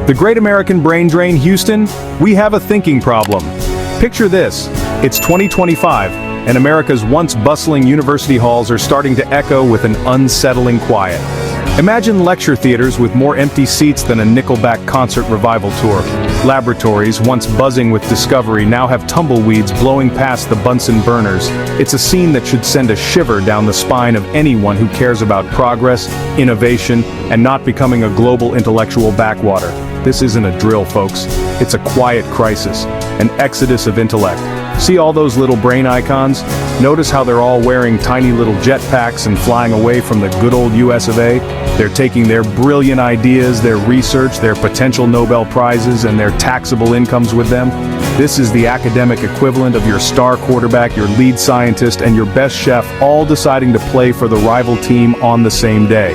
The Great American Brain Drain, Houston, we have a thinking problem. Picture this, it's 2025, and America's once bustling university halls are starting to echo with an unsettling quiet. Imagine lecture theaters with more empty seats than a Nickelback concert revival tour. Laboratories, once buzzing with discovery, now have tumbleweeds blowing past the Bunsen burners. It's a scene that should send a shiver down the spine of anyone who cares about progress, innovation, and not becoming a global intellectual backwater. This isn't a drill, folks. It's a quiet crisis, an exodus of intellect. See all those little brain icons? Notice how they're all wearing tiny little jetpacks and flying away from the good old US of A? They're taking their brilliant ideas, their research, their potential Nobel Prizes, and their taxable incomes with them. This is the academic equivalent of your star quarterback, your lead scientist, and your best chef all deciding to play for the rival team on the same day.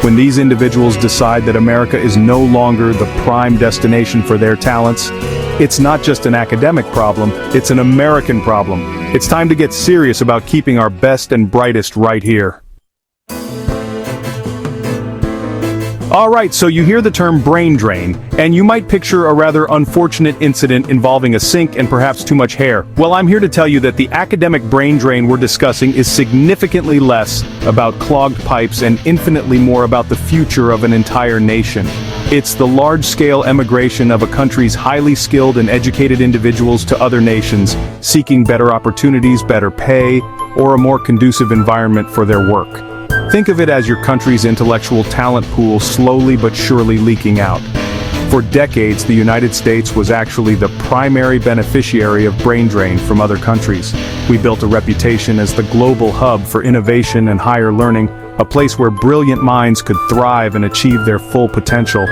When these individuals decide that America is no longer the prime destination for their talents, it's not just an academic problem, it's an American problem. It's time to get serious about keeping our best and brightest right here. Alright, so you hear the term brain drain, and you might picture a rather unfortunate incident involving a sink and perhaps too much hair. Well, I'm here to tell you that the academic brain drain we're discussing is significantly less about clogged pipes and infinitely more about the future of an entire nation. It's the large-scale emigration of a country's highly skilled and educated individuals to other nations, seeking better opportunities, better pay, or a more conducive environment for their work. Think of it as your country's intellectual talent pool slowly but surely leaking out. For decades, the United States was actually the primary beneficiary of brain drain from other countries. We built a reputation as the global hub for innovation and higher learning, a place where brilliant minds could thrive and achieve their full potential.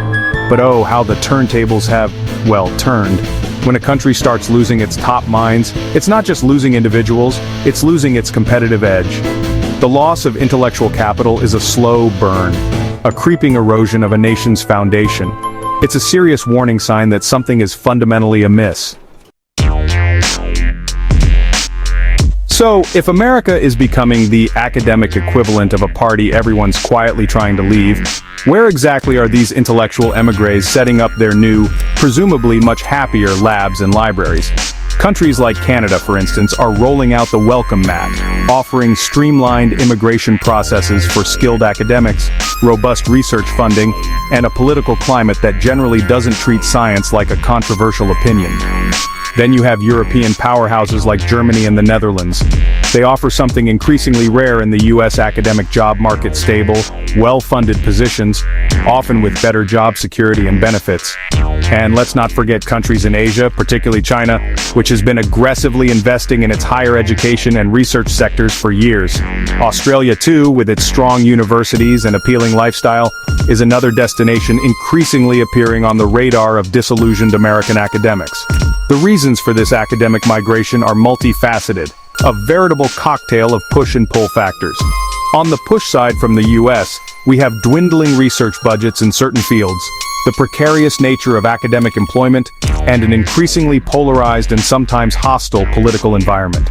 But oh, how the turntables have, well, turned. When a country starts losing its top minds, it's not just losing individuals, it's losing its competitive edge. The loss of intellectual capital is a slow burn, a creeping erosion of a nation's foundation. It's a serious warning sign that something is fundamentally amiss. So, if America is becoming the academic equivalent of a party everyone's quietly trying to leave, where exactly are these intellectual emigres setting up their new, presumably much happier labs and libraries? Countries like Canada, for instance, are rolling out the welcome mat, offering streamlined immigration processes for skilled academics, robust research funding, and a political climate that generally doesn't treat science like a controversial opinion. Then you have European powerhouses like Germany and the Netherlands. They offer something increasingly rare in the US academic job market: stable, well-funded positions, often with better job security and benefits. And let's not forget countries in Asia, particularly China, which has been aggressively investing in its higher education and research sectors for years. Australia, too, with its strong universities and appealing lifestyle, is another destination increasingly appearing on the radar of disillusioned American academics. The reasons for this academic migration are multifaceted, a veritable cocktail of push and pull factors. On the push side from the US, we have dwindling research budgets in certain fields, the precarious nature of academic employment, and an increasingly polarized and sometimes hostile political environment.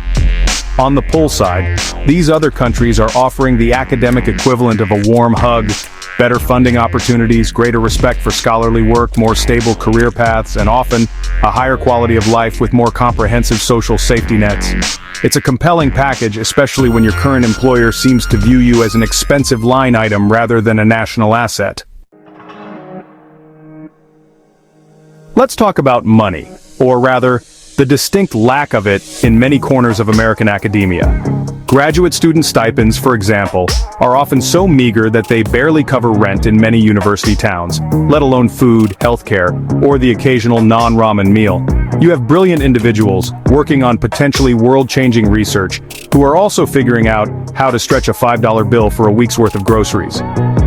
On the pull side, these other countries are offering the academic equivalent of a warm hug, better funding opportunities, greater respect for scholarly work, more stable career paths, and often a higher quality of life with more comprehensive social safety nets. It's a compelling package, especially when your current employer seems to view you as an expensive line item rather than a national asset. Let's talk about money, or rather, the distinct lack of it in many corners of American academia. Graduate student stipends, for example, are often so meager that they barely cover rent in many university towns, let alone food, healthcare, or the occasional non-ramen meal. You have brilliant individuals working on potentially world-changing research who are also figuring out how to stretch a $5 bill for a week's worth of groceries.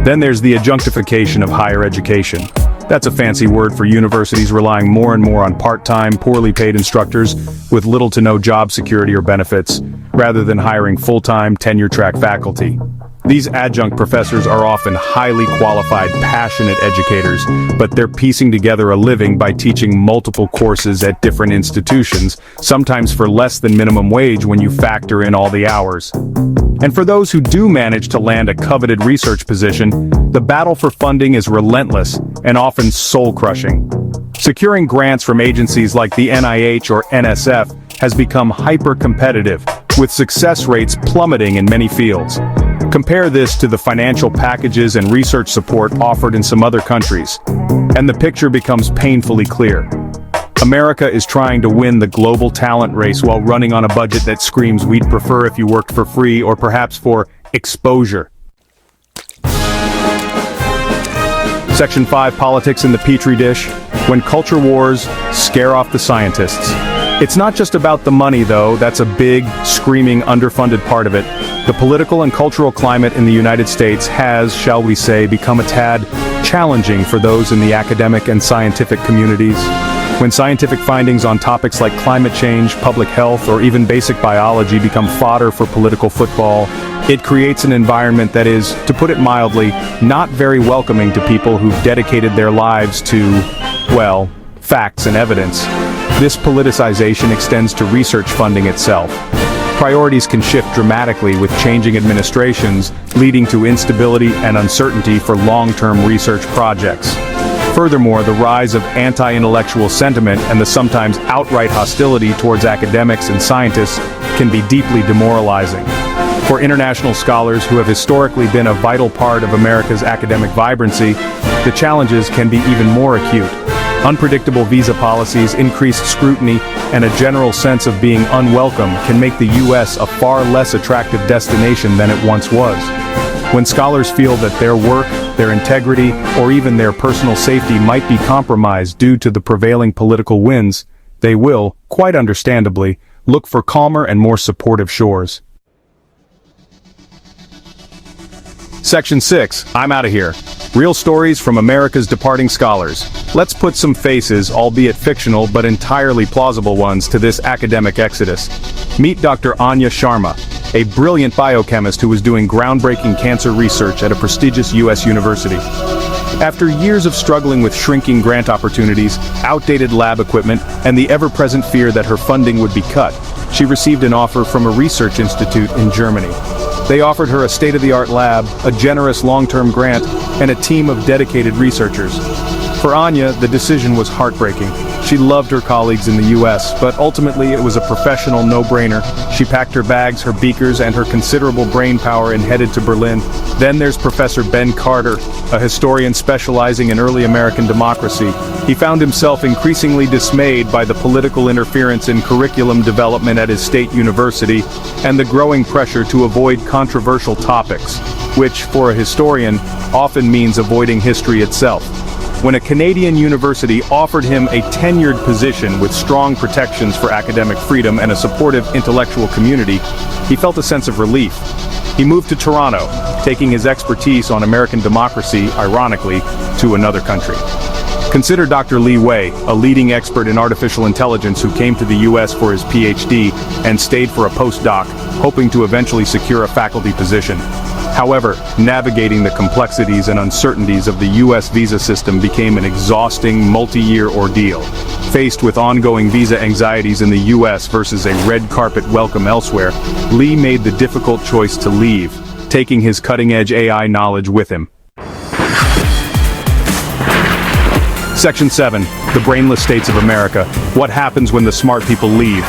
Then there's the adjunctification of higher education. That's a fancy word for universities relying more and more on part-time, poorly paid instructors with little to no job security or benefits, rather than hiring full-time, tenure-track faculty. These adjunct professors are often highly qualified, passionate educators, but they're piecing together a living by teaching multiple courses at different institutions, sometimes for less than minimum wage when you factor in all the hours. And for those who do manage to land a coveted research position, the battle for funding is relentless and often soul-crushing. Securing grants from agencies like the NIH or NSF has become hyper-competitive, with success rates plummeting in many fields. Compare this to the financial packages and research support offered in some other countries, and the picture becomes painfully clear. America is trying to win the global talent race while running on a budget that screams we'd prefer if you worked for free or perhaps for exposure. Section 5, Politics in the Petri Dish. When culture wars scare off the scientists. It's not just about the money, though. That's a big, screaming, underfunded part of it. The political and cultural climate in the United States has, shall we say, become a tad challenging for those in the academic and scientific communities. When scientific findings on topics like climate change, public health, or even basic biology become fodder for political football, it creates an environment that is, to put it mildly, not very welcoming to people who've dedicated their lives to, well, facts and evidence. This politicization extends to research funding itself. Priorities can shift dramatically with changing administrations, leading to instability and uncertainty for long-term research projects. Furthermore, the rise of anti-intellectual sentiment and the sometimes outright hostility towards academics and scientists can be deeply demoralizing. For international scholars who have historically been a vital part of America's academic vibrancy, the challenges can be even more acute. Unpredictable visa policies, increased scrutiny, and a general sense of being unwelcome can make the U.S. a far less attractive destination than it once was. When scholars feel that their work, their integrity, or even their personal safety might be compromised due to the prevailing political winds, they will, quite understandably, look for calmer and more supportive shores. Section 6, I'm out of here. Real stories from America's departing scholars. Let's put some faces, albeit fictional but entirely plausible ones, to this academic exodus. Meet Dr. Anya Sharma, a brilliant biochemist who was doing groundbreaking cancer research at a prestigious U.S. university. After years of struggling with shrinking grant opportunities, outdated lab equipment, and the ever-present fear that her funding would be cut, she received an offer from a research institute in Germany. They offered her a state-of-the-art lab, a generous long-term grant, and a team of dedicated researchers. For Anya, the decision was heartbreaking. She loved her colleagues in the U.S., but ultimately it was a professional no-brainer. She packed her bags, her beakers, and her considerable brain power and headed to Berlin. Then there's Professor Ben Carter, a historian specializing in early American democracy. He found himself increasingly dismayed by the political interference in curriculum development at his state university and the growing pressure to avoid controversial topics, which, for a historian, often means avoiding history itself. When a Canadian university offered him a tenured position with strong protections for academic freedom and a supportive intellectual community, he felt a sense of relief. He moved to Toronto, taking his expertise on American democracy, ironically, to another country. Consider Dr. Li Wei, a leading expert in artificial intelligence who came to the U.S. for his PhD and stayed for a postdoc, hoping to eventually secure a faculty position. However, navigating the complexities and uncertainties of the U.S. visa system became an exhausting, multi-year ordeal. Faced with ongoing visa anxieties in the U.S. versus a red carpet welcome elsewhere, Li made the difficult choice to leave, taking his cutting-edge AI knowledge with him. Section 7, the brainless states of America. What happens when the smart people leave?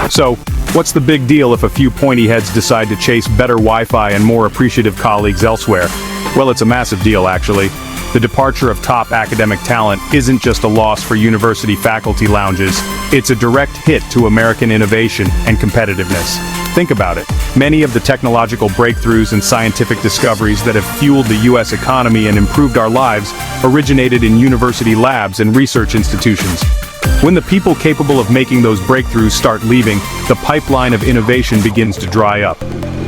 So, what's the big deal if a few pointy heads decide to chase better Wi-Fi and more appreciative colleagues elsewhere? Well, it's a massive deal, actually. The departure of top academic talent isn't just a loss for university faculty lounges, it's a direct hit to American innovation and competitiveness. Think about it. Many of the technological breakthroughs and scientific discoveries that have fueled the U.S. economy and improved our lives originated in university labs and research institutions. When the people capable of making those breakthroughs start leaving, the pipeline of innovation begins to dry up.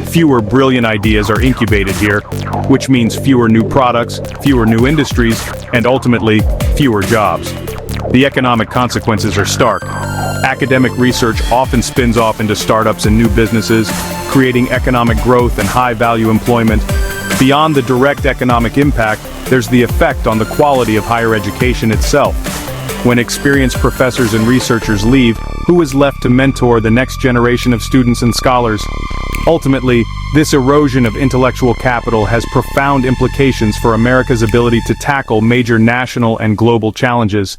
Fewer brilliant ideas are incubated here, which means fewer new products, fewer new industries, and ultimately, fewer jobs. The economic consequences are stark. Academic research often spins off into startups and new businesses, creating economic growth and high-value employment. Beyond the direct economic impact, there's the effect on the quality of higher education itself. When experienced professors and researchers leave, who is left to mentor the next generation of students and scholars? Ultimately, this erosion of intellectual capital has profound implications for America's ability to tackle major national and global challenges.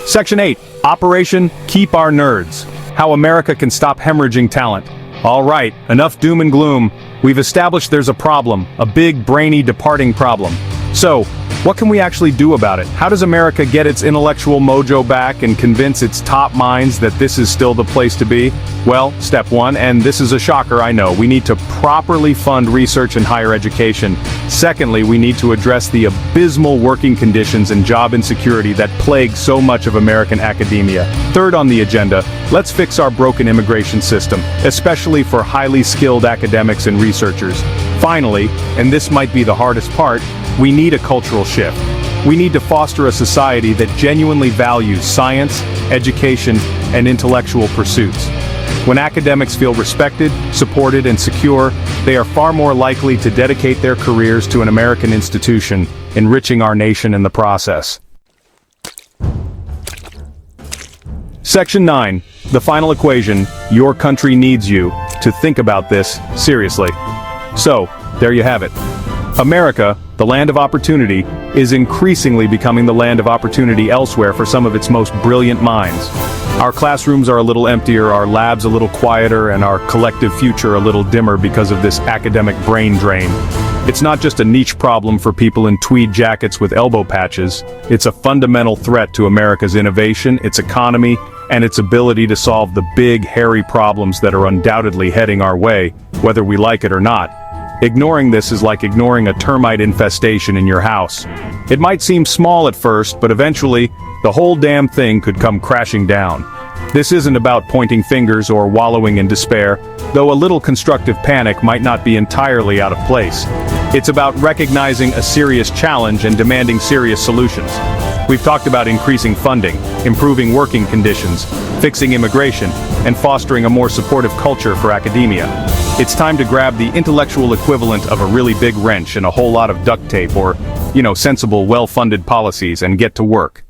Section 8. Operation Keep Our Nerds. How America can stop hemorrhaging talent. All right, enough doom and gloom. We've established there's a problem, a big, brainy, departing problem. So, what can we actually do about it? How does America get its intellectual mojo back and convince its top minds that this is still the place to be? Well, step one, and this is a shocker, I know, we need to properly fund research and higher education. Secondly, we need to address the abysmal working conditions and job insecurity that plague so much of American academia. Third on the agenda, let's fix our broken immigration system, especially for highly skilled academics and researchers. Finally, and this might be the hardest part, we need a cultural shift. We need to foster a society that genuinely values science, education, and intellectual pursuits. When academics feel respected, supported, and secure, they are far more likely to dedicate their careers to an American institution, enriching our nation in the process. Section 9. The final equation, your country needs you to think about this seriously. So, there you have it. America, the land of opportunity, is increasingly becoming the land of opportunity elsewhere for some of its most brilliant minds. Our classrooms are a little emptier, our labs a little quieter, and our collective future a little dimmer because of this academic brain drain. It's not just a niche problem for people in tweed jackets with elbow patches, it's a fundamental threat to America's innovation, its economy, and its ability to solve the big, hairy problems that are undoubtedly heading our way, whether we like it or not. Ignoring this is like ignoring a termite infestation in your house. It might seem small at first, but eventually, the whole damn thing could come crashing down. This isn't about pointing fingers or wallowing in despair, though a little constructive panic might not be entirely out of place. It's about recognizing a serious challenge and demanding serious solutions. We've talked about increasing funding, improving working conditions, fixing immigration, and fostering a more supportive culture for academia. It's time to grab the intellectual equivalent of a really big wrench and a whole lot of duct tape or, sensible, well-funded policies and get to work.